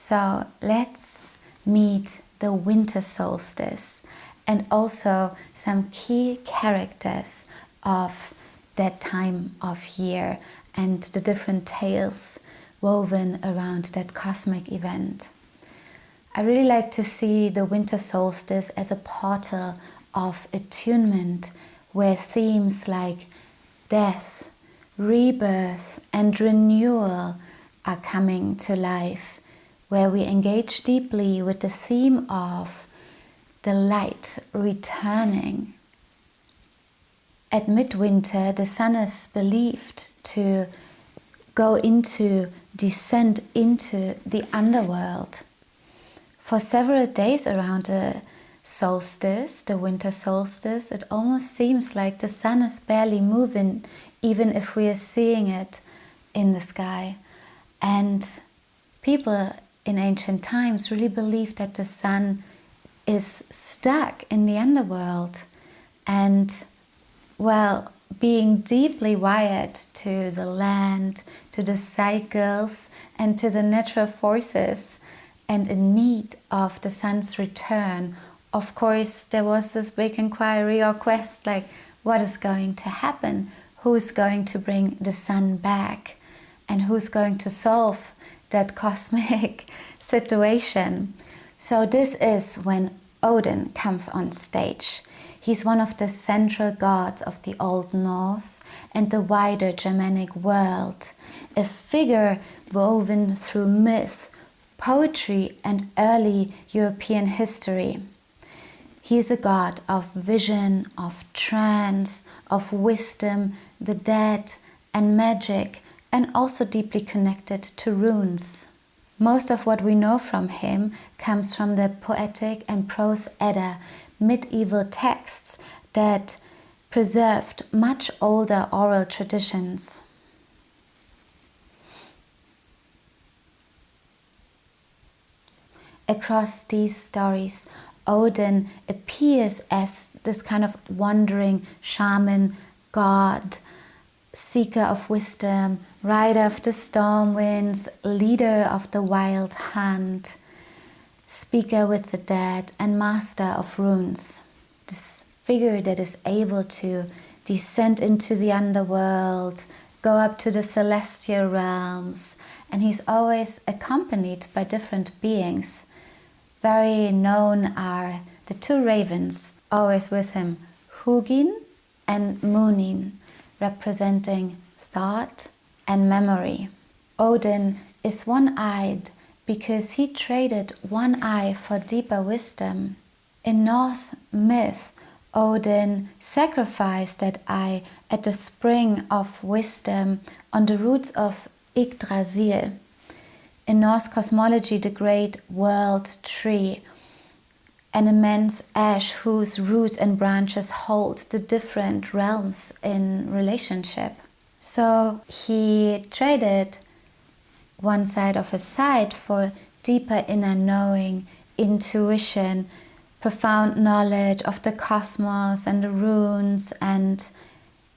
So let's meet the winter solstice and also some key characters of that time of year and the different tales woven around that cosmic event. I really like to see the winter solstice as a portal of attunement, where themes like death, rebirth, and renewal are coming to life, where we engage deeply with the theme of the light returning. At midwinter, the sun is believed to descend into the underworld. For several days around the solstice, the winter solstice, it almost seems like the sun is barely moving, even if we are seeing it in the sky. And people in ancient times really believed that the sun is stuck in the underworld and, well, being deeply wired to the land, to the cycles, and to the natural forces, and in need of the sun's return. Of course, there was this big inquiry or quest, like, what is going to happen? Who is going to bring the sun back? And who's going to solve that cosmic situation? So this is when Odin comes on stage. He's one of the central gods of the Old Norse and the wider Germanic world, a figure woven through myth, poetry, and early European history. He is a god of vision, of trance, of wisdom, the dead, and magic, and also deeply connected to runes. Most of what we know from him comes from the poetic and prose Edda, medieval texts that preserved much older oral traditions. Across these stories, Odin appears as this kind of wandering shaman, god, seeker of wisdom, rider of the storm winds, leader of the wild hunt, speaker with the dead, and master of runes. This figure that is able to descend into the underworld, go up to the celestial realms, and he's always accompanied by different beings. Very known are the two ravens, always with him, Hugin and Munin, representing thought and memory. Odin is one-eyed because he traded one eye for deeper wisdom. In Norse myth, Odin sacrificed that eye at the spring of wisdom on the roots of Yggdrasil. In Norse cosmology, the great world tree, an immense ash whose roots and branches hold the different realms in relationship. So he traded one side of his sight for deeper inner knowing, intuition, profound knowledge of the cosmos and the runes, and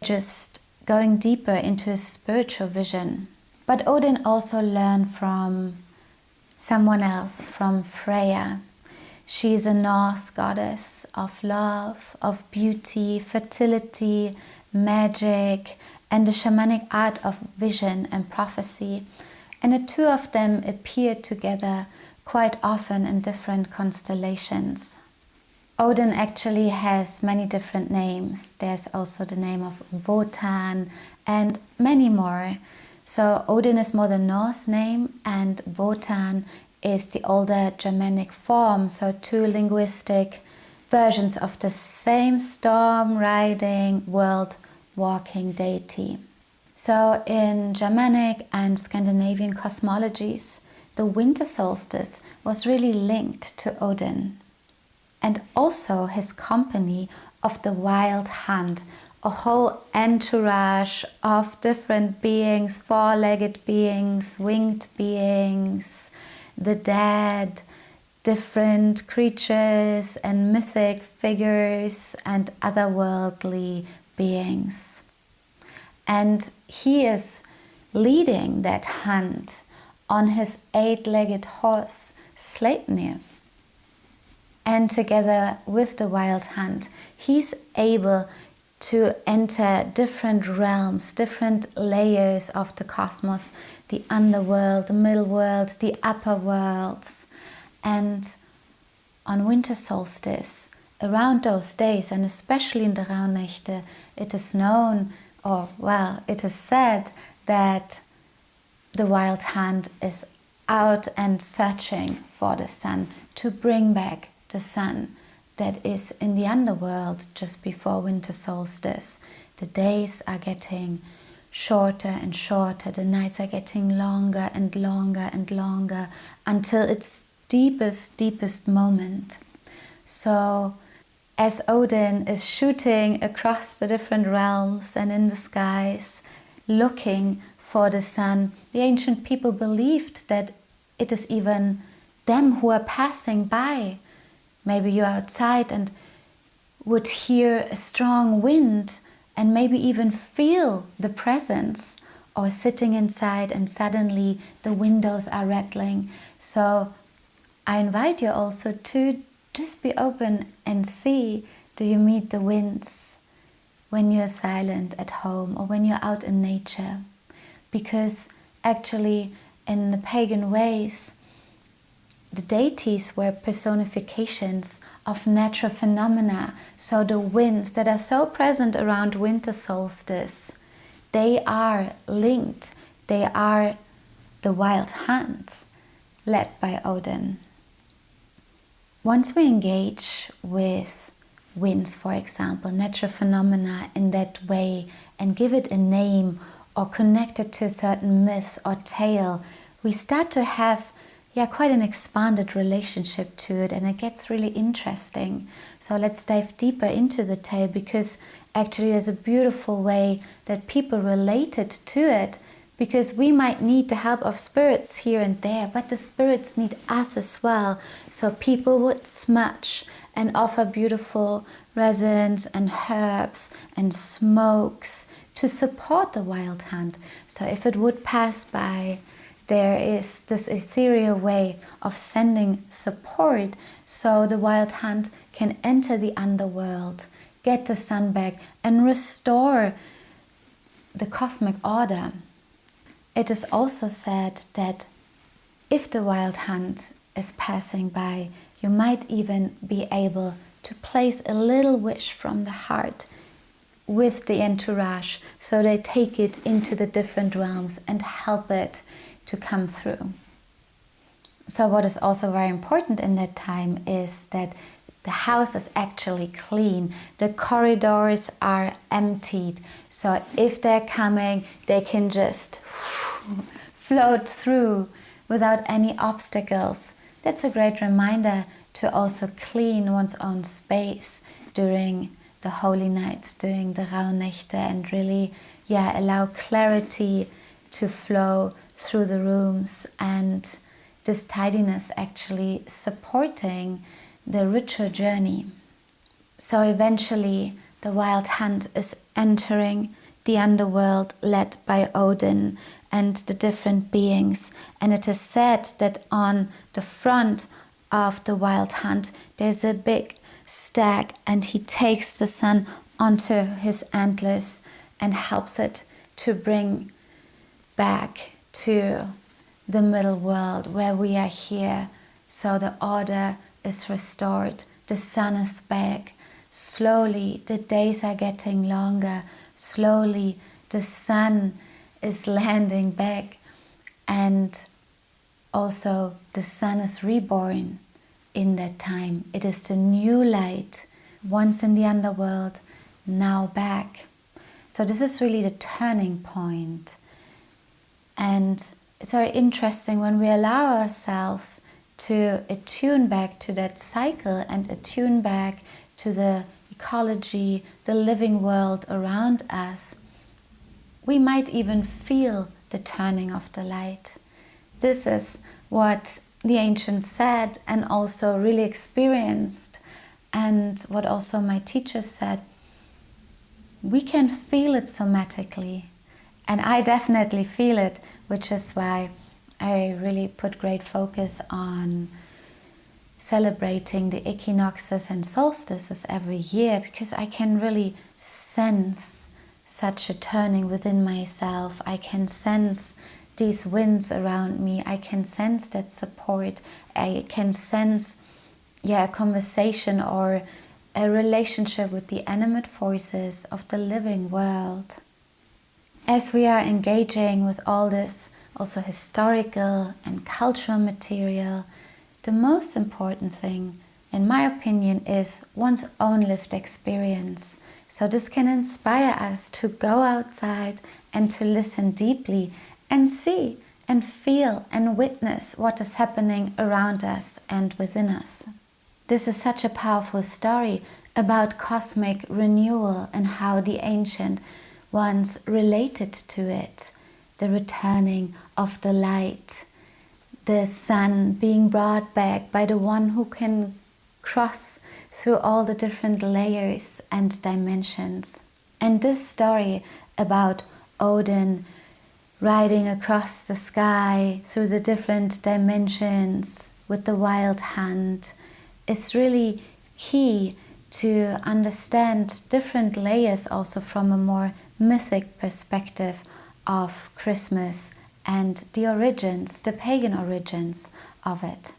just going deeper into his spiritual vision. But Odin also learned from someone else, from Freya. She is a Norse goddess of love, of beauty, fertility, magic, and the shamanic art of vision and prophecy. And the two of them appear together quite often in different constellations. Odin actually has many different names. There's also the name of Wotan and many more. So Odin is more the Norse name, and Wotan is the older Germanic form, so two linguistic versions of the same storm-riding, world-walking deity. So in Germanic and Scandinavian cosmologies, the winter solstice was really linked to Odin, and also his company of the wild hunt, a whole entourage of different beings, four-legged beings, winged beings, the dead, different creatures and mythic figures and otherworldly beings. And he is leading that hunt on his 8-legged horse, Sleipnir. And together with the wild hunt, he's able to enter different realms, different layers of the cosmos, the underworld, the middle world, the upper worlds. And on winter solstice, around those days, and especially in the Rauhnächte, it is known, or well, it is said that the wild hunt is out and searching for the sun, to bring back the sun that is in the underworld just before winter solstice. The days are getting shorter and shorter, the nights are getting longer and longer and longer until its deepest moment. So as Odin is shooting across the different realms and in the skies, looking for the sun, the ancient people believed that it is even them who are passing by. Maybe you're outside and would hear a strong wind and maybe even feel the presence, or sitting inside and suddenly the windows are rattling. So I invite you also to just be open and see, do you meet the winds when you're silent at home or when you're out in nature? Because actually in the pagan ways, the deities were personifications of natural phenomena. So the winds that are so present around winter solstice, they are linked. They are the wild hunts led by Odin. Once we engage with winds, for example, natural phenomena in that way, and give it a name or connect it to a certain myth or tale, we start to have quite an expanded relationship to it, and it gets really interesting. So let's dive deeper into the tale, because actually there's a beautiful way that people related to it, because we might need the help of spirits here and there, but the spirits need us as well. So people would smudge and offer beautiful resins and herbs and smokes to support the wild hunt. So if it would pass by, there is this ethereal way of sending support so the wild hunt can enter the underworld, get the sun back, and restore the cosmic order. It is also said that if the wild hunt is passing by, you might even be able to place a little wish from the heart with the entourage, so they take it into the different realms and help it to come through. So what is also very important in that time is that the house is actually clean. The corridors are emptied. So if they're coming, they can just float through without any obstacles. That's a great reminder to also clean one's own space during the holy nights, during the Rauhnächte, and really allow clarity to flow through the rooms, and this tidiness actually supporting the ritual journey. So eventually the wild hunt is entering the underworld led by Odin and the different beings, and it is said that on the front of the wild hunt there's a big stag, and he takes the sun onto his antlers and helps it to bring back to the middle world where we are here. So the order is restored, the sun is back. Slowly the days are getting longer, slowly the sun is landing back, and also the sun is reborn in that time. It is the new light, once in the underworld, now back. So this is really the turning point. And it's very interesting when we allow ourselves to attune back to that cycle and attune back to the ecology, the living world around us. We might even feel the turning of the light. This is what the ancients said and also really experienced, and what also my teachers said. We can feel it somatically. And I definitely feel it, which is why I really put great focus on celebrating the equinoxes and solstices every year, because I can really sense such a turning within myself. I can sense these winds around me. I can sense that support. I can sense a conversation or a relationship with the animate forces of the living world. As we are engaging with all this also historical and cultural material, the most important thing, in my opinion, is one's own lived experience. So this can inspire us to go outside and to listen deeply and see and feel and witness what is happening around us and within us. This is such a powerful story about cosmic renewal and how the ancient ones related to it. The returning of the light, the sun being brought back by the one who can cross through all the different layers and dimensions. And this story about Odin riding across the sky through the different dimensions with the wild hunt is really key to understand different layers also from a more mythic perspective of Christmas and the origins, the pagan origins of it.